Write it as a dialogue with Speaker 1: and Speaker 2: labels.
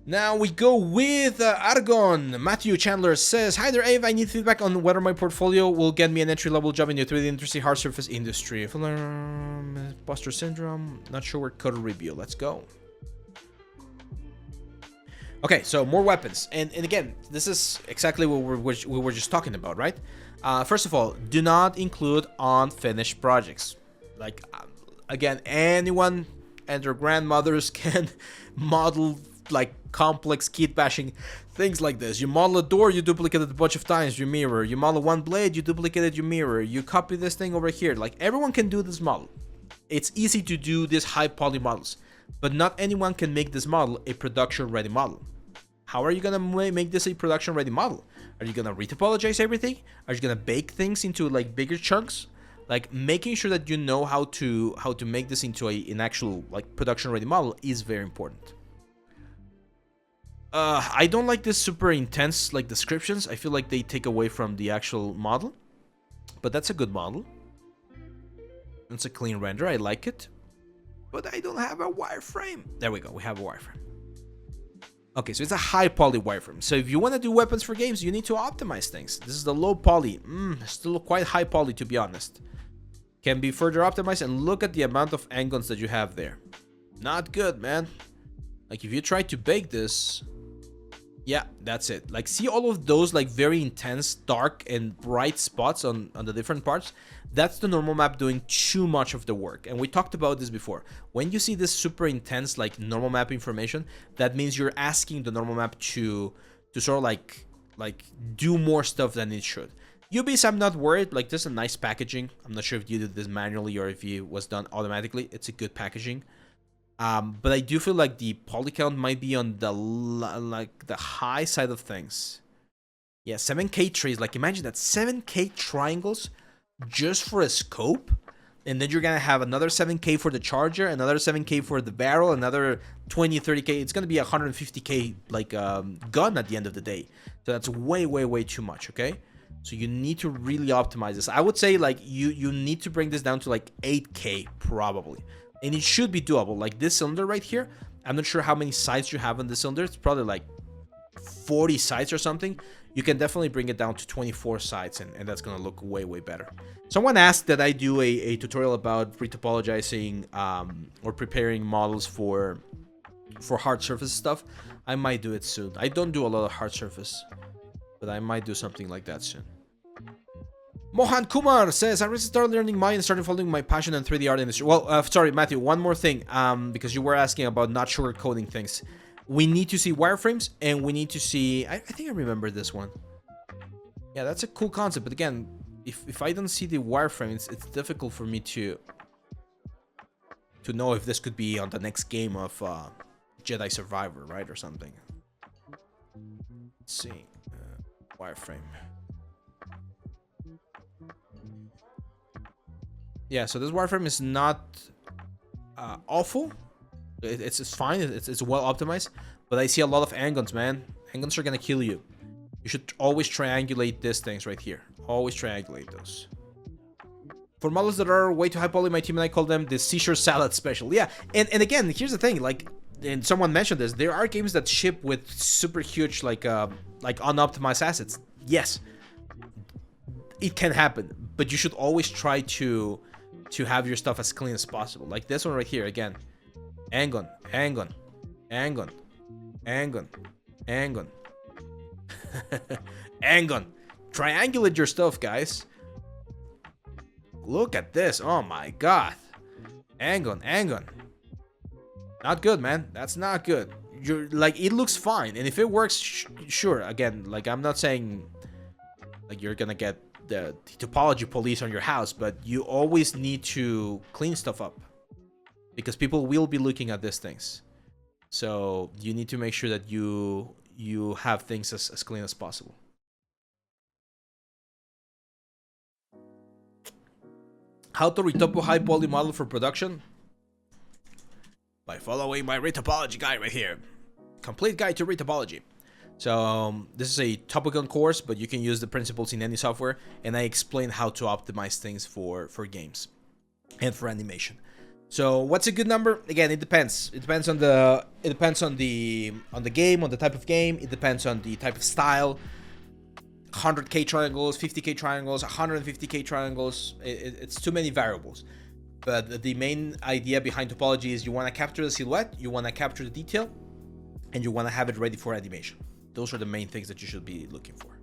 Speaker 1: Now we go with Argon. Matthew Chandler says, "Hi there, Ave. I need feedback on whether my portfolio will get me an entry-level job in the 3D industry, hard surface industry. Buster Syndrome. Not sure where code review. Let's go." Okay, so more weapons, and again, this is exactly what we were just talking about, right? First of all, do not include unfinished projects. Like, again, anyone and their grandmothers can model like complex kit bashing things like this. You model a door, you duplicate it a bunch of times, you mirror. You model one blade, you duplicate it, you mirror. You copy this thing over here. Like, everyone can do this model. It's easy to do these high poly models, but not anyone can make this model a production ready model. How are you gonna make this a production ready model? Are you gonna retopologize everything? Are you gonna bake things into like bigger chunks? Like, making sure that you know how to make this into an actual like production ready model is very important. I don't like this super intense like descriptions. I feel like they take away from the actual model, but that's a good model. It's a clean render. I like it, but I don't have a wireframe. There we go. We have a wireframe. Okay, so it's a high poly wireframe. So if you want to do weapons for games, you need to optimize things. This is the low poly. Still quite high poly, to be honest. Can be further optimized, and look at the amount of angons that you have there. Not good, man. Like, if you try to bake this, yeah, that's it. Like, see all of those like very intense, dark and bright spots on the different parts? That's the normal map doing too much of the work. And we talked about this before. When you see this super intense like normal map information, that means you're asking the normal map to sort of like do more stuff than it should. UBs, I'm not worried. Like, this is a nice packaging. I'm not sure if you did this manually or if it was done automatically. It's a good packaging. But I do feel like the poly count might be on the the high side of things. Yeah, 7K trees. Like, imagine that, 7K triangles just for a scope, and then you're gonna have another 7K for the charger, another 7K for the barrel, another 20, 30K. It's gonna be 150K like gun at the end of the day. So that's way too much. Okay, so you need to really optimize this. I would say like you need to bring this down to like 8K probably. And it should be doable. Like, this cylinder right here, I'm not sure how many sides you have on the cylinder. It's probably like 40 sides or something. You can definitely bring it down to 24 sides, and that's going to look way better. Someone asked that I do a tutorial about retopologizing or preparing models for hard surface stuff. I might do it soon. I don't do a lot of hard surface, but I might do something like that soon. Mohan Kumar says, "I recently started learning Maya and started following my passion in 3D art industry." Well, sorry, Matthew, one more thing, because you were asking about not sugarcoating things. We need to see wireframes, and we need to see... I think I remember this one. Yeah, that's a cool concept, but again, if I don't see the wireframe, it's difficult for me to know if this could be on the next game of Jedi Survivor, right, or something. Let's see. Wireframe. Yeah, so this wireframe is not awful. It's fine. It's well optimized. But I see a lot of angons, man. Angons are gonna kill you. You should always triangulate these things right here. Always triangulate those. For models that are way too high poly, my team and I call them the Seashore Salad Special. Yeah, and again, here's the thing. Like, and someone mentioned this. There are games that ship with super huge like unoptimized assets. Yes, it can happen. But you should always try to have your stuff as clean as possible. Like this one right here, again. Angon, Angon, Angon, Angon, Angon. Angon. Triangulate your stuff, guys. Look at this. Oh my god. Angon, Angon. Not good, man. That's not good. You're like, it looks fine. And if it works, sure. Again, like, I'm not saying like you're gonna get the topology police on your house, but you always need to clean stuff up because people will be looking at these things. So you need to make sure that you have things as clean as possible. How to retopo high poly model for production? By following my retopology guide right here. Complete guide to retopology. So this is a topical course, but you can use the principles in any software, and I explain how to optimize things for games and for animation. So what's a good number? Again, it depends. It depends on the game, on the type of game. It depends on the type of style. 100k triangles, 50k triangles, 150k triangles. It's too many variables. But the main idea behind topology is you want to capture the silhouette, you want to capture the detail, and you want to have it ready for animation. Those are the main things that you should be looking for.